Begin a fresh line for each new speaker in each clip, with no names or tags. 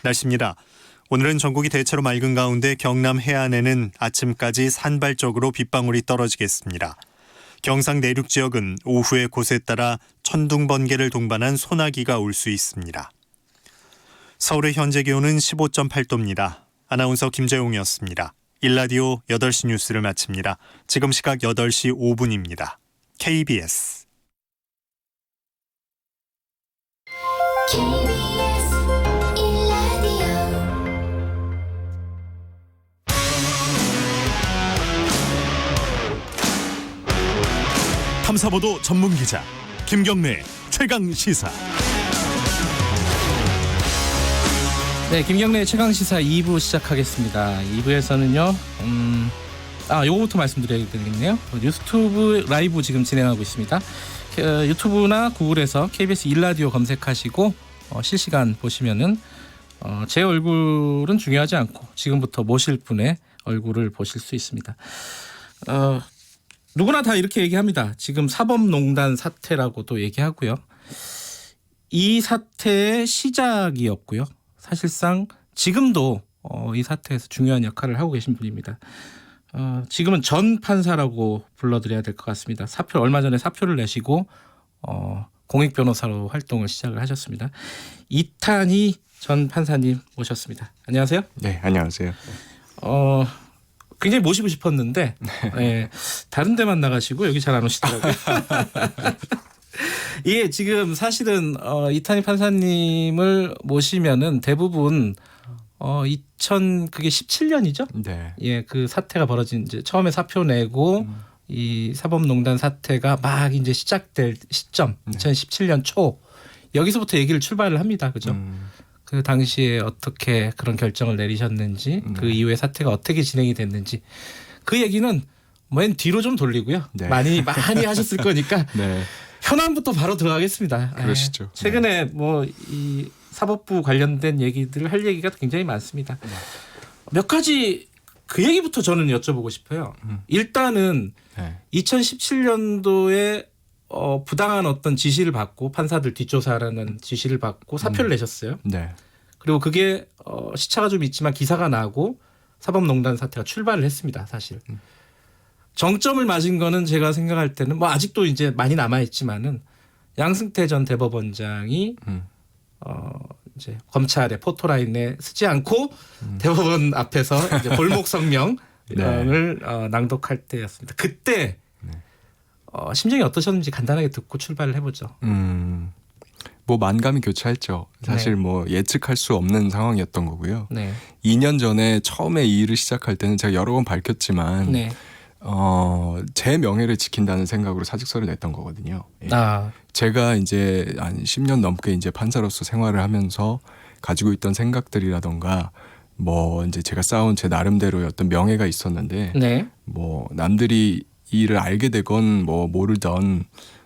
날씨입니다. 오늘은 전국이 대체로 맑은 가운데 경남 해안에는 아침까지 산발적으로 빗방울이 떨어지겠습니다. 경상 내륙 지역은 오후에 곳에 따라 천둥 번개를 동반한 소나기가 올 수 있습니다. 서울의 현재 기온은 15.8도입니다. 아나운서 김재용이었습니다. 일라디오 8시 뉴스를 마칩니다. 지금 시각 8시 5분입니다. KBS
탐사보도 전문 기자 김경래 최강 시사.
네, 김경래 최강 시사 2부 시작하겠습니다. 2부에서는요. 요거부터 말씀드려야 되겠네요. 유튜브 라이브 지금 진행하고 있습니다. 유튜브나 구글에서 KBS 일라디오 검색하시고 실시간 보시면은 제 얼굴은 중요하지 않고 지금부터 모실 분의 얼굴을 보실 수 있습니다. 누구나 다 이렇게 얘기합니다. 지금 사법농단 사태라고도 얘기하고요. 이 사태의 시작이었고요. 사실상 지금도 이 사태에서 중요한 역할을 하고 계신 분입니다. 지금은 전 판사라고 불러드려야 될 것 같습니다. 얼마 전에 사표를 내시고 공익 변호사로 활동을 시작을 하셨습니다. 이탄희 전 판사님 모셨습니다. 안녕하세요.
네, 안녕하세요.
굉장히 모시고 싶었는데 네, 다른 데만 나가시고 여기 잘 안 오시더라고요. 예, 지금 사실은 이탄희 판사님을 모시면은 대부분 그게 17년이죠?
네.
예, 그 사태가 벌어진 이제 처음에 사표 내고 이 사법농단 사태가 막 이제 시작될 시점 2017년 초 여기서부터 얘기를 출발을 합니다. 그죠? 그 당시에 어떻게 그런 결정을 내리셨는지 그 이후에 사태가 어떻게 진행이 됐는지 그 얘기는 맨 뒤로 좀 돌리고요.
네.
많이 하셨을 거니까
네.
현안부터 바로 들어가겠습니다.
그러시죠.
최근에 뭐 이 사법부 관련된 얘기들 할 얘기가 굉장히 많습니다. 몇 가지 그 얘기부터 저는 여쭤보고 싶어요. 일단은
네.
2017년도에 부당한 어떤 지시를 받고 판사들 뒷조사라는 지시를 받고 사표를 내셨어요.
네.
그리고 그게 시차가 좀 있지만 기사가 나고 사법농단 사태가 출발을 했습니다. 사실 정점을 맞은 거는 제가 생각할 때는 뭐 아직도 이제 많이 남아 있지만은 양승태 전 대법원장이 이제 검찰의 포토라인에 쓰지 않고 대법원 앞에서 이제 골목 성명을 낭독할 때였습니다. 그때 심정이 어떠셨는지 간단하게 듣고 출발을 해보죠.
뭐 만감이 교차했죠. 사실
네.
뭐 예측할 수 없는 상황이었던 거고요.
네.
2년 전에 처음에 이 일을 시작할 때는 제가 여러 번 밝혔지만
네.
제 명예를 지킨다는 생각으로 사직서를 냈던 거거든요. 예. 제가 이제 한 10년 넘게 이제 판사로서 생활을 하면서 가지고 있던 생각들이라던가 뭐 이제 제가 쌓은 제 나름대로의 어떤 명예가 있었는데
네.
뭐 남들이 이 일을 알게 되건 뭐 모르던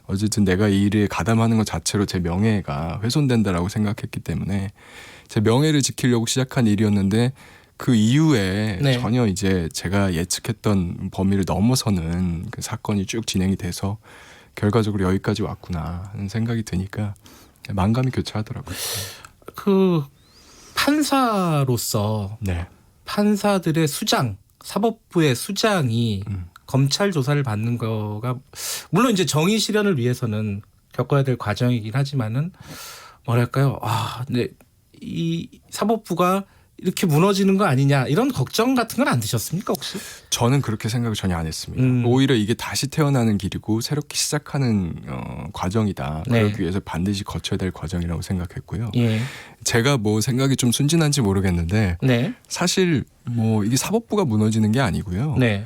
어쨌든 내가 이 일에 가담하는 것 자체로 제 명예가 훼손된다라고 생각했기 때문에 제 명예를 지키려고 시작한 일이었는데 그 이후에
네.
전혀 이제 제가 예측했던 범위를 넘어서는 그 사건이 쭉 진행이 돼서 결과적으로 여기까지 왔구나 하는 생각이 드니까 만감이 교차하더라고요.
그 판사로서
네.
판사들의 수장, 사법부의 수장이 검찰 조사를 받는 거가 물론 이제 정의 실현을 위해서는 겪어야 될 과정이긴 하지만은 뭐랄까요? 네, 이 사법부가 이렇게 무너지는 거 아니냐 이런 걱정 같은 건 안 드셨습니까 혹시?
저는 그렇게 생각을 전혀 안 했습니다. 오히려 이게 다시 태어나는 길이고 새롭게 시작하는 과정이다.
네.
그러기 위해서 반드시 거쳐야 될 과정이라고 생각했고요.
예.
제가 뭐 생각이 좀 순진한지 모르겠는데
네.
사실 뭐 이게 사법부가 무너지는 게 아니고요.
네.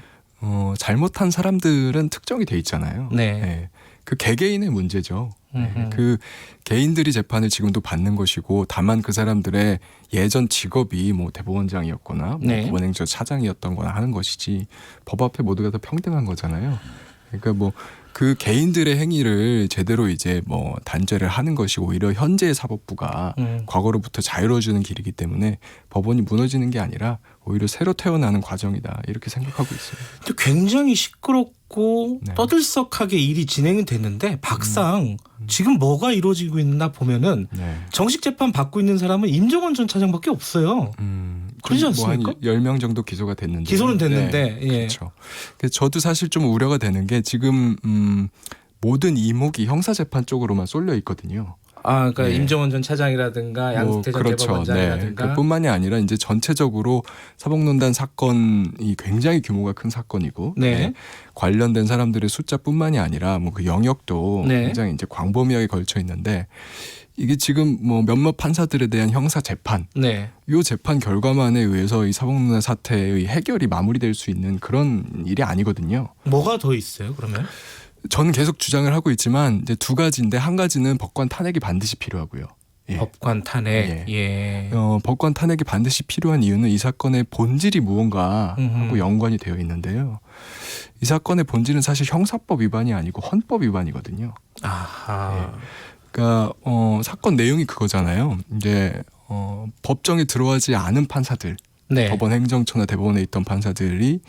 잘못한 사람들은 특정이 돼 있잖아요.
네.
네. 그 개개인의 문제죠. 네. 그 개인들이 재판을 지금도 받는 것이고 다만 그 사람들의 예전 직업이 뭐 대법원장이었거나 뭐
네.
법원행정 차장이었던 거나 하는 것이지 법 앞에 모두가 다 평등한 거잖아요. 그러니까 뭐 그 개인들의 행위를 제대로 이제 뭐 단죄를 하는 것이 오히려 현재의 사법부가 과거로부터 자유로워지는 길이기 때문에 법원이 무너지는 게 아니라 오히려 새로 태어나는 과정이다 이렇게 생각하고 있습니다.
굉장히 시끄럽고
네.
떠들썩하게 일이 진행이 됐는데 막상 지금 뭐가 이루어지고 있나 보면은
네.
정식 재판 받고 있는 사람은 임종원 전 차장밖에 없어요. 그러지 않습니까?
뭐한 10명 정도 기소가 됐는데.
기소는 됐는데.
네,
예.
그렇죠. 그래서 저도 사실 좀 우려가 되는 게 지금 모든 이목이 형사재판 쪽으로만 쏠려 있거든요.
그러니까
네.
임종원 전 차장이라든가 양승태 전
그렇죠.
대법원장이라든가.
네. 그뿐만이 아니라 이제 전체적으로 사법농단 사건이 굉장히 규모가 큰 사건이고
네.
관련된 사람들의 숫자뿐만이 아니라 뭐 그 영역도
네.
굉장히 이제 광범위하게 걸쳐 있는데 이게 지금 뭐 몇몇 판사들에 대한 형사 재판,
네.
이 재판 결과만에 의해서 이 사법농단 사태의 해결이 마무리될 수 있는 그런 일이 아니거든요.
뭐가 더 있어요, 그러면?
저는 계속 주장을 하고 있지만 이제 두 가지인데 한 가지는 법관 탄핵이 반드시 필요하고요. 예.
법관 탄핵. 예.
법관 탄핵이 반드시 필요한 이유는 이 사건의 본질이 무언가하고
음흠.
연관이 되어 있는데요. 이 사건의 본질은 사실 형사법 위반이 아니고 헌법 위반이거든요.
아하.
그러니까 사건 내용이 그거잖아요. 이제 법정에 들어가지 않은 판사들,
네.
법원 행정처나 대법원에 있던 판사들이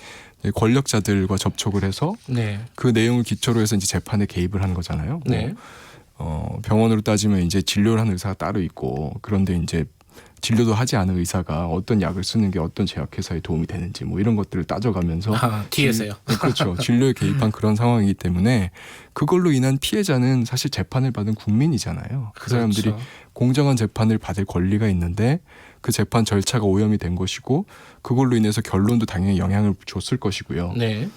권력자들과 접촉을 해서
네.
그 내용을 기초로 해서 이제 재판에 개입을 한 거잖아요.
네.
병원으로 따지면 이제 진료를 하는 의사가 따로 있고 그런데 이제 진료도 하지 않은 의사가 어떤 약을 쓰는 게 어떤 제약회사에 도움이 되는지 뭐 이런 것들을 따져가면서
뒤에서요.
그렇죠. 진료에 개입한 그런 상황이기 때문에 그걸로 인한 피해자는 사실 재판을 받은 국민이잖아요. 그 사람들이
그렇죠.
공정한 재판을 받을 권리가 있는데 그 재판 절차가 오염이 된 것이고 그걸로 인해서 결론도 당연히 영향을 줬을 것이고요.
네.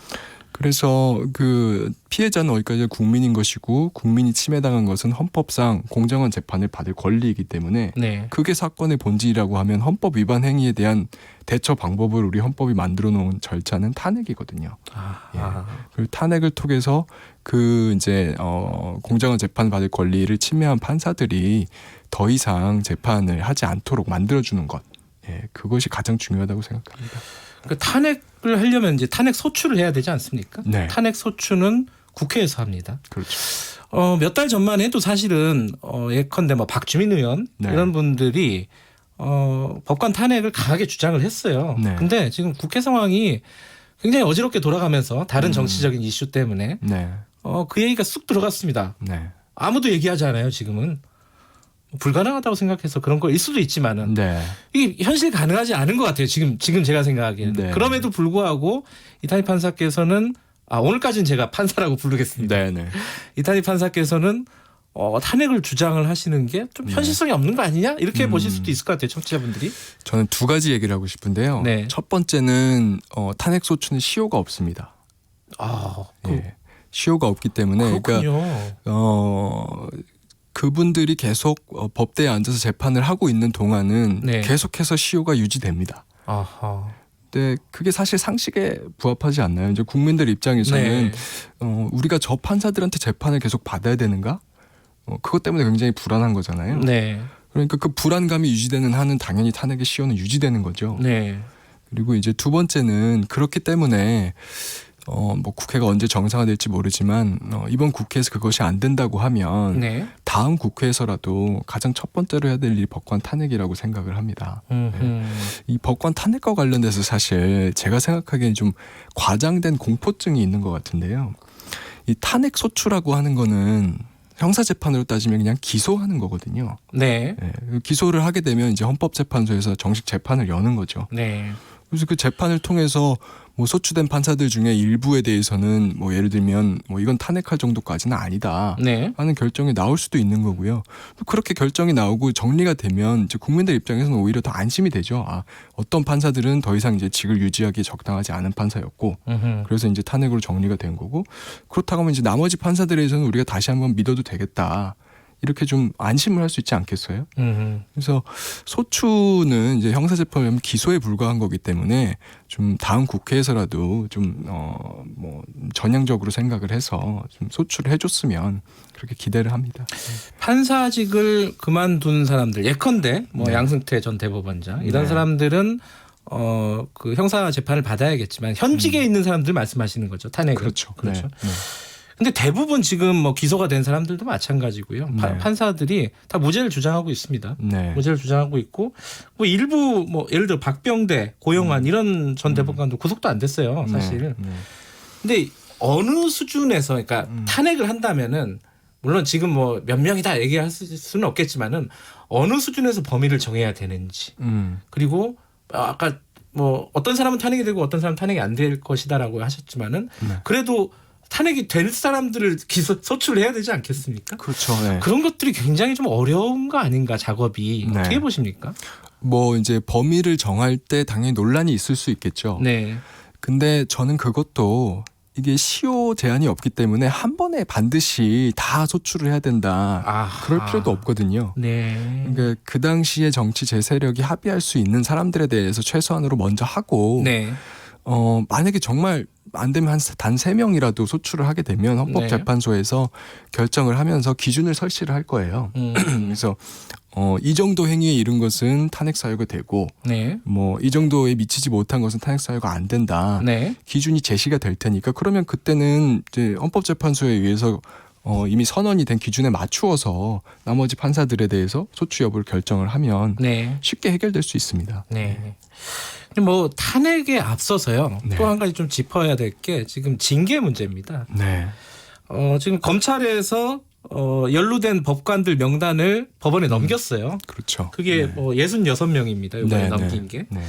그래서 그 피해자는 어디까지 국민인 것이고 국민이 침해당한 것은 헌법상 공정한 재판을 받을 권리이기 때문에
네.
그게 사건의 본질이라고 하면 헌법 위반 행위에 대한 대처 방법을 우리 헌법이 만들어 놓은 절차는 탄핵이거든요. 그리고 탄핵을 통해서 그 이제 공정한 재판 받을 권리를 침해한 판사들이 더 이상 재판을 하지 않도록 만들어주는 것. 그것이 가장 중요하다고 생각합니다.
그 탄핵을 하려면 이제 탄핵 소추를 해야 되지 않습니까?
네.
탄핵 소추는 국회에서 합니다.
그렇죠.
몇 달 전만 해도 사실은 예컨대 뭐 박주민 의원
네.
이런 분들이 법관 탄핵을 강하게 주장을 했어요.
네.
근데 지금 국회 상황이 굉장히 어지럽게 돌아가면서 다른 정치적인 이슈 때문에
네.
그 얘기가 쑥 들어갔습니다.
네.
아무도 얘기하지 않아요. 지금은 불가능하다고 생각해서 그런 거일 수도 있지만은
네.
이게 현실 가능하지 않은 것 같아요. 지금 제가 생각하기에는.
네.
그럼에도 불구하고 이탄희 판사께서는 오늘까지는 제가 판사라고 부르겠습니다.
네. 네.
이탄희 판사께서는 탄핵을 주장을 하시는 게 좀 현실성이 없는 거 아니냐 이렇게 보실 수도 있을 것 같아요. 청취자분들이.
저는 두 가지 얘기를 하고 싶은데요.
네.
첫 번째는 탄핵 소추는 시효가 없습니다. 시효가 없기 때문에
그렇군요.
그분들이 계속 법대에 앉아서 재판을 하고 있는 동안은
네.
계속해서 시효가 유지됩니다.
아하.
근데 그게 사실 상식에 부합하지 않나요? 이제 국민들 입장에서는
네.
우리가 저 판사들한테 재판을 계속 받아야 되는가? 그것 때문에 굉장히 불안한 거잖아요.
네.
그러니까 그 불안감이 유지되는 한은 당연히 탄핵의 시효는 유지되는 거죠.
네.
그리고 이제 두 번째는 그렇기 때문에 뭐 국회가 언제 정상화될지 모르지만 이번 국회에서 그것이 안 된다고 하면
네.
다음 국회에서라도 가장 첫 번째로 해야 될 일이 법관 탄핵이라고 생각을 합니다. 이 법관 탄핵과 관련돼서 사실 제가 생각하기엔 좀 과장된 공포증이 있는 것 같은데요. 이 탄핵 소추라고 하는 거는 형사재판으로 따지면 그냥 기소하는 거거든요.
네.
기소를 하게 되면 이제 헌법재판소에서 정식 재판을 여는 거죠.
네.
그래서 그 재판을 통해서 뭐 소추된 판사들 중에 일부에 대해서는 뭐 예를 들면 뭐 이건 탄핵할 정도까지는 아니다
네.
하는 결정이 나올 수도 있는 거고요. 그렇게 결정이 나오고 정리가 되면 이제 국민들 입장에서는 오히려 더 안심이 되죠. 어떤 판사들은 더 이상 이제 직을 유지하기에 적당하지 않은 판사였고 그래서 이제 탄핵으로 정리가 된 거고 그렇다고 하면 이제 나머지 판사들에 대해서는 우리가 다시 한번 믿어도 되겠다. 이렇게 좀 안심을 할 수 있지 않겠어요? 그래서 소추는 이제 형사재판을 기소에 불과한 거기 때문에 좀 다음 국회에서라도 좀 뭐 전향적으로 생각을 해서 좀 소추를 해줬으면 그렇게 기대를 합니다.
판사직을 그만둔 사람들 예컨대 뭐
네.
양승태 전 대법원장 이런
네.
사람들은 그 형사 재판을 받아야겠지만 현직에 있는 사람들 말씀하시는 거죠. 탄핵을.
그렇죠.
그렇죠.
네.
근데 대부분 지금 뭐 기소가 된 사람들도 마찬가지고요.
네.
판사들이 다 무죄를 주장하고 있습니다.
네.
무죄를 주장하고 있고 뭐 일부 뭐 예를 들어 박병대, 고영환 이런 전 대법관도 구속도 안 됐어요, 사실.
네.
근데 어느 수준에서 그러니까 탄핵을 한다면은 물론 지금 뭐 몇 명이다 얘기할 수는 없겠지만은 어느 수준에서 범위를 정해야 되는지 그리고 아까 뭐 어떤 사람은 탄핵이 되고 어떤 사람은 탄핵이 안 될 것이다라고 하셨지만은
네.
그래도 탄핵이 될 사람들을 소출해야 되지 않겠습니까?
그렇죠. 네.
그런 것들이 굉장히 좀 어려운 거 아닌가 작업이
네.
어떻게 보십니까?
뭐 이제 범위를 정할 때 당연히 논란이 있을 수 있겠죠.
네.
근데 저는 그것도 이게 시효 제한이 없기 때문에 한 번에 반드시 다 소출을 해야 된다.
아하.
그럴 필요도 없거든요.
네.
그러니까 그 당시에 정치 제 세력이 합의할 수 있는 사람들에 대해서 최소한으로 먼저 하고
네.
만약에 정말 안 되면 한 단 3명이라도 소출을 하게 되면 헌법재판소에서 결정을 하면서 기준을 설치를 할 거예요. 그래서 이 정도 행위에 이른 것은 탄핵 사유가 되고
네.
뭐 이 정도에 미치지 못한 것은 탄핵 사유가 안 된다.
네.
기준이 제시가 될 테니까 그러면 그때는 이제 헌법재판소에 의해서 이미 선언이 된 기준에 맞추어서 나머지 판사들에 대해서 소추 여부를 결정을 하면
네.
쉽게 해결될 수 있습니다.
네. 뭐 탄핵에 앞서서요.
네.
또 한 가지 좀 짚어야 될 게 지금 징계 문제입니다.
네.
지금 검찰에서 연루된 법관들 명단을 법원에 넘겼어요.
그렇죠.
그게
네.
뭐 66명입니다. 이번에 넘긴 게.
네.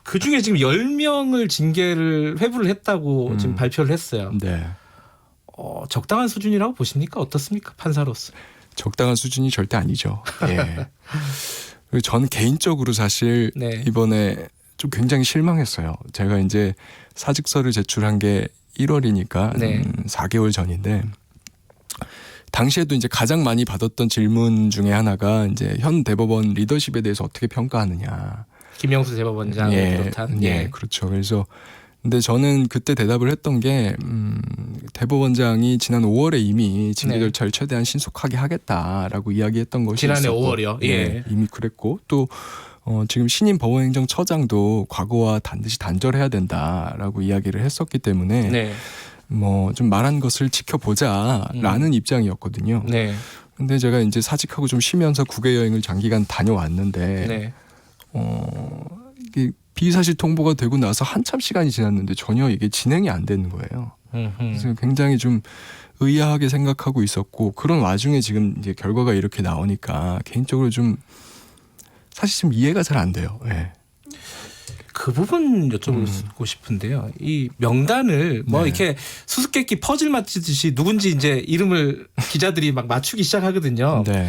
그중에 지금 10명을 징계를 회부를 했다고 지금 발표를 했어요.
네.
적당한 수준이라고 보십니까? 어떻습니까? 판사로서.
적당한 수준이 절대 아니죠. 예. 그리고 저는 개인적으로 사실
네.
이번에 좀 굉장히 실망했어요. 제가 이제 사직서를 제출한 게 1월이니까
네.
4개월 전인데 당시에도 이제 가장 많이 받았던 질문 중에 하나가 이제 현 대법원 리더십에 대해서 어떻게 평가하느냐.
김영수 대법원장을 비롯한.
예, 그렇죠. 그래서 근데 저는 그때 대답을 했던 게 대법원장이 지난 5월에 이미 징계
네.
절차를 최대한 신속하게 하겠다라고 이야기했던 것이
지난해
있었고,
5월이요. 예.
이미 그랬고 또 지금 신임 법원행정처장도 과거와 반드시 단절해야 된다라고 이야기를 했었기 때문에
네.
뭐 좀 말한 것을 지켜보자라는 입장이었거든요.
네.
근데 제가 이제 사직하고 좀 쉬면서 국외 여행을 장기간 다녀왔는데
네.
이게 비사실 통보가 되고 나서 한참 시간이 지났는데 전혀 이게 진행이 안 되는 거예요. 그래서 굉장히 좀 의아하게 생각하고 있었고 그런 와중에 지금 이제 결과가 이렇게 나오니까 개인적으로 좀 사실 좀 이해가 잘 안 돼요. 네.
그 부분 여쭤보고 싶은데요. 이 명단을 뭐
네.
이렇게 수수께끼 퍼즐 맞히듯이 누군지 이제 이름을 기자들이 막 맞추기 시작하거든요.
네.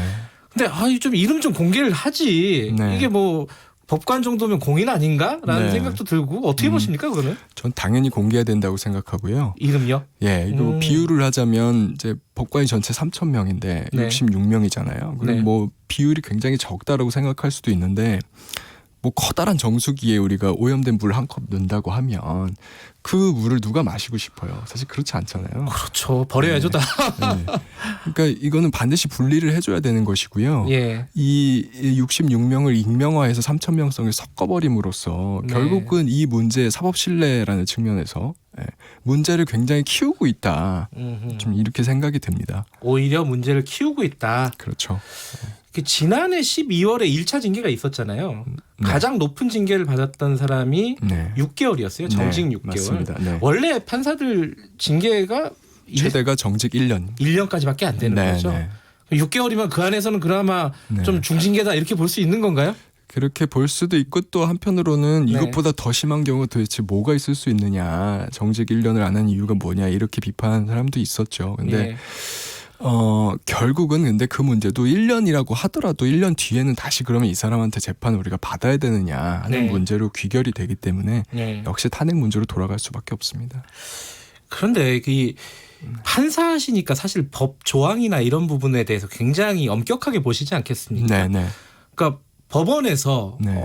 근데 좀 이름 좀 공개를 하지.
네.
이게 뭐 법관 정도면 공인 아닌가라는
네.
생각도 들고 어떻게 보십니까 그거는?
전 당연히 공개해야 된다고 생각하고요.
이름요?
예, 이거 비율을 하자면 이제 법관이 전체 3,000명인데
네.
66명이잖아요. 그럼
네.
뭐 비율이 굉장히 적다라고 생각할 수도 있는데 뭐 커다란 정수기에 우리가 오염된 물 한 컵 넣는다고 하면 그 물을 누가 마시고 싶어요? 사실 그렇지 않잖아요.
그렇죠. 버려야죠 다.
네. 그러니까 이거는 반드시 분리를 해줘야 되는 것이고요.
예.
이 66명을 익명화해서 3,000명성을 섞어버림으로써
네.
결국은 이 문제의 사법 신뢰라는 측면에서 문제를 굉장히 키우고 있다. 좀 이렇게 생각이 듭니다.
오히려 문제를 키우고 있다.
그렇죠.
지난해 12월에 1차 징계가 있었잖아요.
네.
가장 높은 징계를 받았던 사람이
네.
6개월이었어요. 정직
네,
6개월.
맞습니다. 네.
원래 판사들 징계가
최대가 정직 1년.
1년까지밖에 안 되는
네,
거죠.
네.
6개월이면 그 안에서는 그나마
네.
좀 중징계다 이렇게 볼 수 있는 건가요?
그렇게 볼 수도 있고 또 한편으로는
네.
이것보다 더 심한 경우가 도대체 뭐가 있을 수 있느냐. 정직 1년을 안 한 이유가 뭐냐. 이렇게 비판하는 사람도 있었죠. 근데
예.
결국은 근데 그 문제도 1년이라고 하더라도 1년 뒤에는 다시 그러면 이 사람한테 재판을 우리가 받아야 되느냐 하는
네.
문제로 귀결이 되기 때문에
네.
역시 탄핵 문제로 돌아갈 수밖에 없습니다.
그런데 이 판사시니까 사실 법 조항이나 이런 부분에 대해서 굉장히 엄격하게 보시지 않겠습니까?
네.
그러니까 법원에서
네.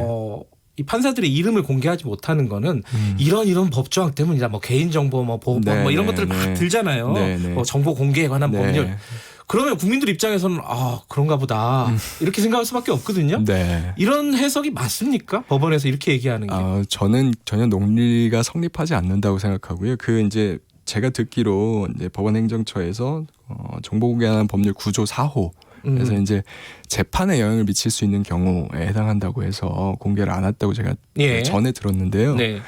이 판사들의 이름을 공개하지 못하는 거는 이런 법조항 때문이다. 뭐 개인정보, 뭐 보호법,
네,
뭐 이런
네,
것들 막
네.
들잖아요.
네, 네.
뭐 정보 공개에 관한
네.
법률. 그러면 국민들 입장에서는 그런가 보다 이렇게 생각할 수밖에 없거든요.
네.
이런 해석이 맞습니까? 법원에서 이렇게 얘기하는 게.
저는 전혀 논리가 성립하지 않는다고 생각하고요. 그 이제 제가 듣기로 이제 법원행정처에서 정보공개하는 법률 9조 4호 그래서 이제 재판에 영향을 미칠 수 있는 경우에 해당한다고 해서 공개를 안 했다고 제가
예.
전에 들었는데요.
네.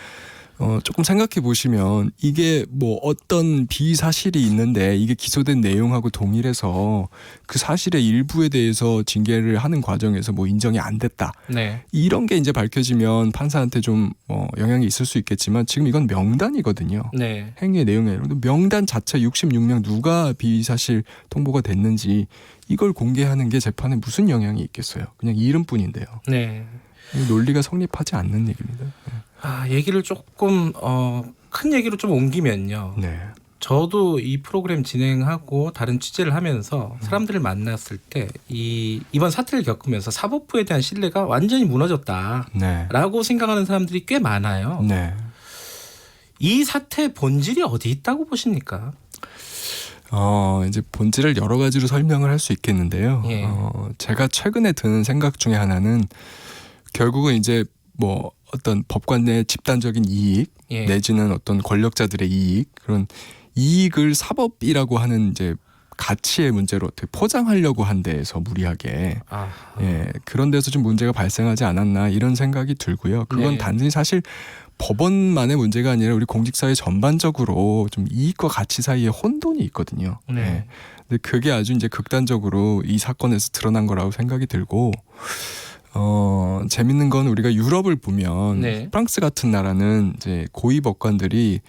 조금 생각해 보시면 이게 뭐 어떤 비사실이 있는데 이게 기소된 내용하고 동일해서 그 사실의 일부에 대해서 징계를 하는 과정에서 뭐 인정이 안 됐다.
네.
이런 게 이제 밝혀지면 판사한테 좀 영향이 있을 수 있겠지만 지금 이건 명단이거든요.
네.
행위의 내용이 아니라 명단 자체 66명 누가 비사실 통보가 됐는지 이걸 공개하는 게 재판에 무슨 영향이 있겠어요. 그냥 이름뿐인데요.
네.
논리가 성립하지 않는 얘기입니다.
얘기를 조금 큰 얘기로 좀 옮기면요.
네.
저도 이 프로그램 진행하고 다른 취재를 하면서 사람들을 만났을 때 이번 사태를 겪으면서 사법부에 대한 신뢰가 완전히 무너졌다라고
네.
생각하는 사람들이 꽤 많아요.
네.
이 사태의 본질이 어디 있다고 보십니까?
이제 본질을 여러 가지로 설명을 할 수 있겠는데요.
예.
제가 최근에 드는 생각 중에 하나는 결국은 이제 뭐 어떤 법관 내 집단적인 이익
예.
내지는 어떤 권력자들의 이익 그런 이익을 사법이라고 하는 이제 가치의 문제로 어떻게 포장하려고 한 데에서 무리하게 예, 그런 데서 좀 문제가 발생하지 않았나 이런 생각이 들고요. 그건
네.
단순히 사실 법원만의 문제가 아니라 우리 공직사회 전반적으로 좀 이익과 가치 사이에 혼돈이 있거든요.
네.
예. 근데 그게 아주 이제 극단적으로 이 사건에서 드러난 거라고 생각이 들고 재밌는 건 우리가 유럽을 보면
네.
프랑스 같은 나라는 이제 고위 법관들이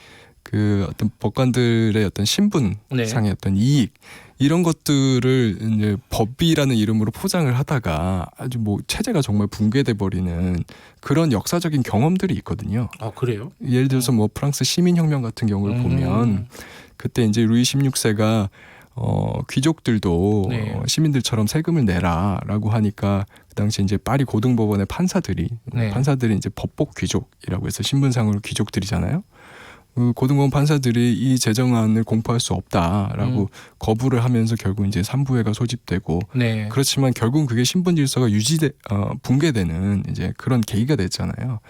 그 어떤 법관들의 어떤 신분상의 어떤 이익 이런 것들을 이제 법이라는 이름으로 포장을 하다가 아주 뭐 체제가 정말 붕괴돼 버리는 그런 역사적인 경험들이 있거든요.
그래요?
예를 들어서 뭐 프랑스 시민혁명 같은 경우를 보면 그때 이제 루이 16세가 귀족들도
네.
시민들처럼 세금을 내라라고 하니까 그 당시 이제 파리 고등법원의 판사들이 이제 법복 귀족이라고 해서 신분상으로 귀족들이잖아요. 그 고등법원 판사들이 이 제정안을 공포할 수 없다라고 거부를 하면서 결국 이제 삼부회가 소집되고
네.
그렇지만 결국은 그게 신분 질서가 붕괴되는 이제 그런 계기가 됐잖아요.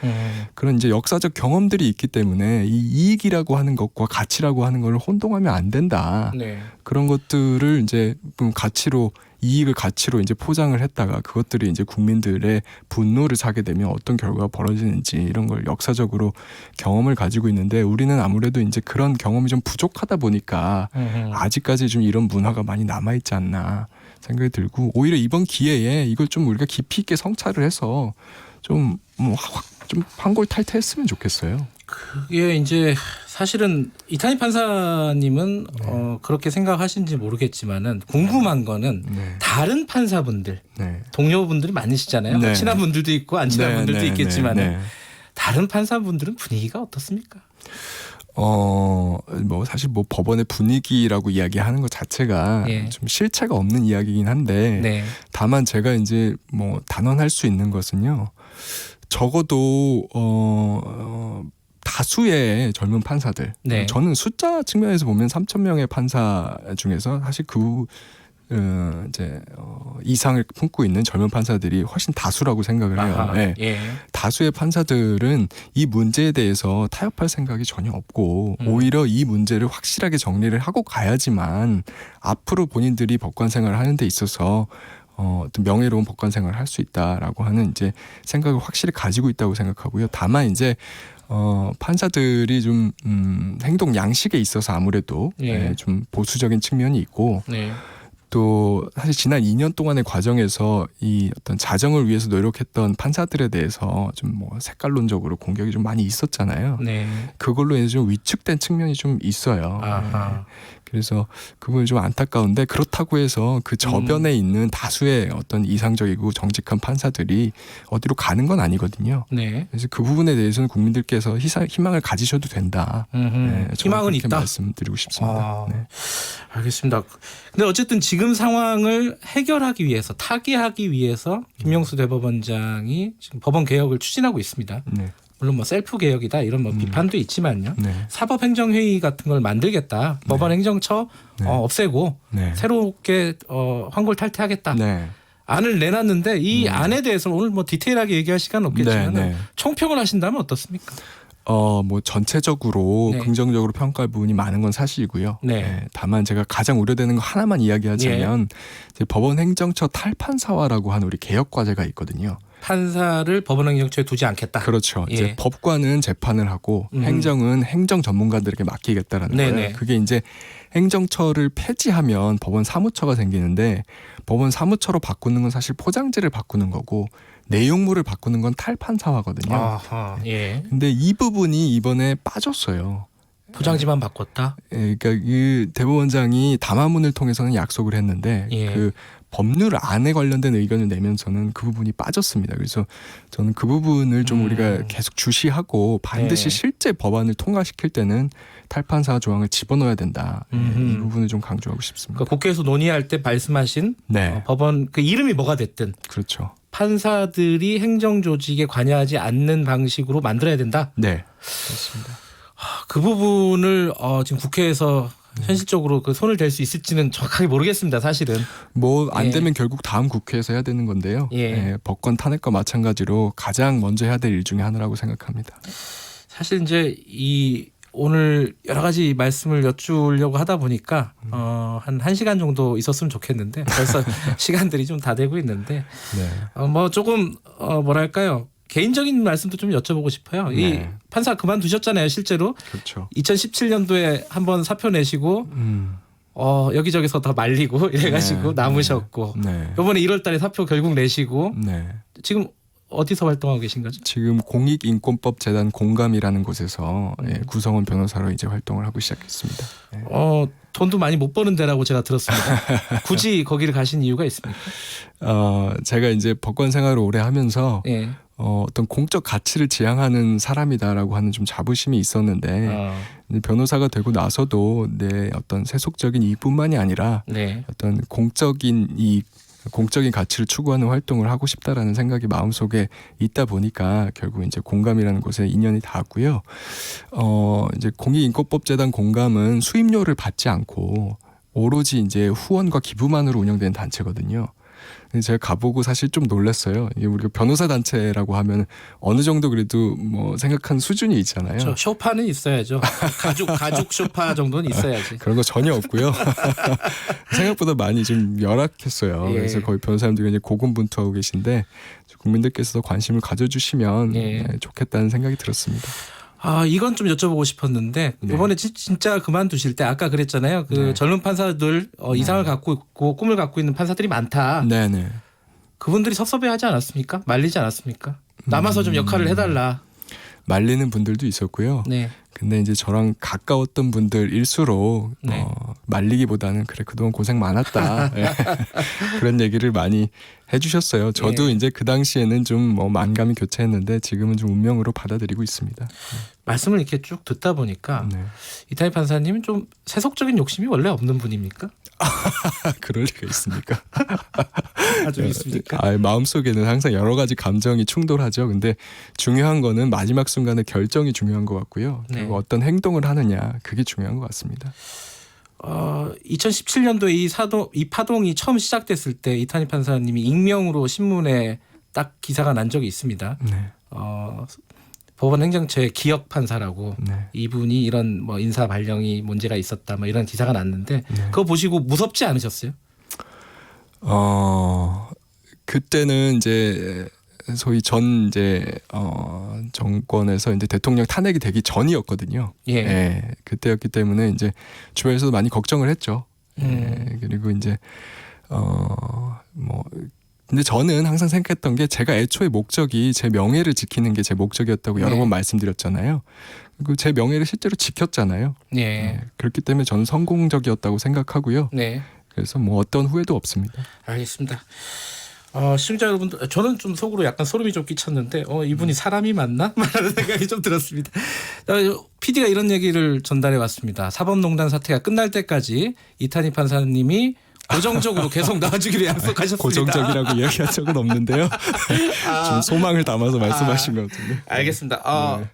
그런 이제 역사적 경험들이 있기 때문에 이 이익이라고 하는 것과 가치라고 하는 걸 혼동하면 안 된다.
네.
그런 것들을 이제 가치로 이익을 가치로 이제 포장을 했다가 그것들이 이제 국민들의 분노를 사게 되면 어떤 결과가 벌어지는지 이런 걸 역사적으로 경험을 가지고 있는데 우리는 아무래도 이제 그런 경험이 좀 부족하다 보니까 아직까지 좀 이런 문화가 많이 남아있지 않나 생각이 들고 오히려 이번 기회에 이걸 좀 우리가 깊이 있게 성찰을 해서 좀 환골탈태했으면 좋겠어요.
그게 이제 사실은 이탄희 판사님은 그렇게 생각하시는지 모르겠지만은 궁금한 거는 다른 판사분들 동료분들이 많으시잖아요.
네.
친한 분들도 있고 안 친한 분들도 있겠지만은
네.
다른 판사분들은 분위기가 어떻습니까?
뭐 사실 뭐 법원의 분위기라고 이야기하는 것 자체가 좀 실체가 없는 이야기이긴 한데 다만 제가 이제 뭐 단언할 수 있는 것은요. 적어도 다수의 젊은 판사들 저는 숫자 측면에서 보면 3,000명의 판사 중에서 사실 이상을 품고 있는 젊은 판사들이 훨씬 다수라고 생각을 해요. 다수의 판사들은 이 문제에 대해서 타협할 생각이 전혀 없고 오히려 이 문제를 확실하게 정리를 하고 가야지만 앞으로 본인들이 법관 생활을 하는 데 있어서 어떤 명예로운 법관 생활을 할 수 있다라고 하는 이제 생각을 확실히 가지고 있다고 생각하고요. 다만 이제 판사들이 좀 행동 양식에 있어서 아무래도 좀 보수적인 측면이 있고 또 사실 지난 2년 동안의 과정에서 이 어떤 자정을 위해서 노력했던 판사들에 대해서 좀 뭐 색깔론적으로 공격이 좀 많이 있었잖아요. 그걸로 인해서 좀 위축된 측면이 좀 있어요. 그래서 그분이 좀 안타까운데 그렇다고 해서 그 저변에 있는 다수의 어떤 이상적이고 정직한 판사들이 어디로 가는 건 아니거든요. 그래서 그 부분에 대해서는 국민들께서 희망을 가지셔도 된다.
희망은 있다.
말씀드리고 싶습니다.
알겠습니다. 근데 어쨌든 지금 상황을 해결하기 위해서 타개하기 위해서 김명수 대법원장이 지금 법원 개혁을 추진하고 있습니다. 물론 뭐 셀프 개혁이다 이런 뭐 비판도 있지만요. 사법행정회의 같은 걸 만들겠다. 법원행정처 없애고 새롭게 환골탈태하겠다. 안을 내놨는데 이 안에 대해서 오늘 뭐 디테일하게 얘기할 시간은 없겠지만 총평을 하신다면 어떻습니까?
뭐 전체적으로
네.
긍정적으로 평가할 부분이 많은 건 사실이고요.
네.
다만 제가 가장 우려되는 거 하나만 이야기하자면 이제 법원 행정처 탈판사화라고 하는 우리 개혁 과제가 있거든요.
판사를 법원행정처에 두지 않겠다.
그렇죠.
예.
이제 법관은 재판을 하고 행정은 행정 전문가들에게 맡기겠다라는
네네.
거예요. 그게 이제 행정처를 폐지하면 법원 사무처가 생기는데 법원 사무처로 바꾸는 건 사실 포장지를 바꾸는 거고 내용물을 바꾸는 건 탈판사화거든요.
아하, 예.
근데 이 부분이 이번에 빠졌어요.
포장지만 바꿨다.
예, 그러니까 그 대법원장이 담화문을 통해서는 약속을 했는데
예.
그 법률 안에 관련된 의견을 내면서는 그 부분이 빠졌습니다. 그래서 저는 그 부분을 좀 우리가 계속 주시하고 반드시
네.
실제 법안을 통과시킬 때는 탈판사 조항을 집어넣어야 된다. 이 부분을 좀 강조하고 싶습니다.
그러니까 국회에서 논의할 때 말씀하신
네,
법원 그 이름이 뭐가 됐든
그렇죠.
판사들이 행정 조직에 관여하지 않는 방식으로 만들어야 된다.
네, 그렇습니다.
그 부분을 지금 국회에서 현실적으로 그 손을 댈 수 있을지는 정확하게 모르겠습니다. 사실은.
뭐 안
예.
되면 결국 다음 국회에서 해야 되는 건데요.
예.
예, 법권 탄핵과 마찬가지로 가장 먼저 해야 될 일 중에 하나라고 생각합니다.
사실 이제 이 오늘 여러 가지 말씀을 여쭈려고 하다 보니까 한 1시간 정도 있었으면 좋겠는데 벌써 시간들이 좀 다 되고 있는데
네.
뭐 조금 뭐랄까요? 개인적인 말씀도 좀 여쭤보고 싶어요. 이
네.
판사 그만두셨잖아요, 실제로.
그렇죠.
2017년도에 한번 사표 내시고 여기저기서 다 말리고 이래가지고 남으셨고
네.
이번에 1월달에 사표 결국 내시고
네.
지금 어디서 활동하고 계신 거죠?
지금 공익인권법재단 공감이라는 곳에서 구성원 변호사로 이제 활동을 하고 시작했습니다. 네.
돈도 많이 못 버는 데라고 제가 들었습니다. 굳이 거기를 가신 이유가 있습니까?
제가 이제 법관 생활을 오래 하면서
예.
어떤 공적 가치를 지향하는 사람이다라고 하는 좀 자부심이 있었는데 변호사가 되고 나서도 내 어떤 세속적인 이익뿐만이 아니라
네.
어떤 공적인 가치를 추구하는 활동을 하고 싶다라는 생각이 마음속에 있다 보니까 결국 이제 공감이라는 곳에 인연이 닿았고요. 이제 공익인권법재단 공감은 수임료를 받지 않고 오로지 이제 후원과 기부만으로 운영되는 단체거든요. 제가 가보고 사실 좀 놀랐어요. 이게 우리가 변호사 단체라고 하면 어느 정도 그래도 뭐 생각한 수준이 있잖아요.
저 쇼파는 있어야죠. 가죽 쇼파 정도는 있어야지.
그런 거 전혀 없고요. 생각보다 많이 좀 열악했어요.
예.
그래서 거의 변호사님들이 이제 고군분투하고 계신데 국민들께서도 관심을 가져주시면
예.
좋겠다는 생각이 들었습니다.
이건 좀 여쭤보고 싶었는데
네.
이번에 진짜 그만두실 때 아까 그랬잖아요. 그 젊은 판사들 이상을 갖고 있고 꿈을 갖고 있는 판사들이 많다.
네네.
그분들이 섭섭해하지 않았습니까? 말리지 않았습니까? 남아서 좀 역할을 해달라.
말리는 분들도 있었고요.
네.
근데 이제 저랑 가까웠던 분들일수록
네.
말리기보다는 그래 그동안 고생 많았다 예. 그런 얘기를 많이 해주셨어요. 저도 이제 그 당시에는 좀 뭐 만감이 교차했는데 지금은 좀 운명으로 받아들이고 있습니다.
말씀을 이렇게 쭉 듣다 보니까
네.
이탄희 판사님은 좀 세속적인 욕심이 원래 없는 분입니까?
그럴 리가 있습니까?
아주 있습니까?
마음속에는 항상 여러 가지 감정이 충돌하죠. 근데 중요한 거는 마지막 순간에 결정이 중요한 것 같고요.
네.
그리고 어떤 행동을 하느냐 그게 중요한 것 같습니다.
2017년도에 이 파동이 처음 시작됐을 때 이탄희 판사님이 익명으로 신문에 딱 기사가 난 적이 있습니다.
네.
법원 행정처의 기역 판사라고
네.
이분이 이런 뭐 인사 발령이 문제가 있었다 뭐 이런 기사가 났는데 그거 보시고 무섭지 않으셨어요?
그때는 이제 소위 전 이제 정권에서 이제 대통령 탄핵이 되기 전이었거든요.
예.
그때였기 때문에 이제 주변에서도 많이 걱정을 했죠. 그리고 이제 근데 저는 항상 생각했던 게 제가 애초에 목적이 제 명예를 지키는 게 제 목적이었다고 여러 번 말씀드렸잖아요. 그리고 제 명예를 실제로 지켰잖아요.
네.
그렇기 때문에 저는 성공적이었다고 생각하고요.
네.
그래서 뭐 어떤 후회도 없습니다.
알겠습니다. 시청자 여러분들, 저는 좀 속으로 약간 소름이 좀 끼쳤는데, 이분이 사람이 맞나? 라는 생각이 좀 들었습니다. PD가 이런 얘기를 전달해 왔습니다. 사법농단 사태가 끝날 때까지 이탄희 판사님이 고정적으로 계속 나와주기로 약속하셨습니다.
고정적이라고 이야기한 적은 없는데요. 좀 소망을 담아서 말씀하신 것 같은데.
알겠습니다.
네.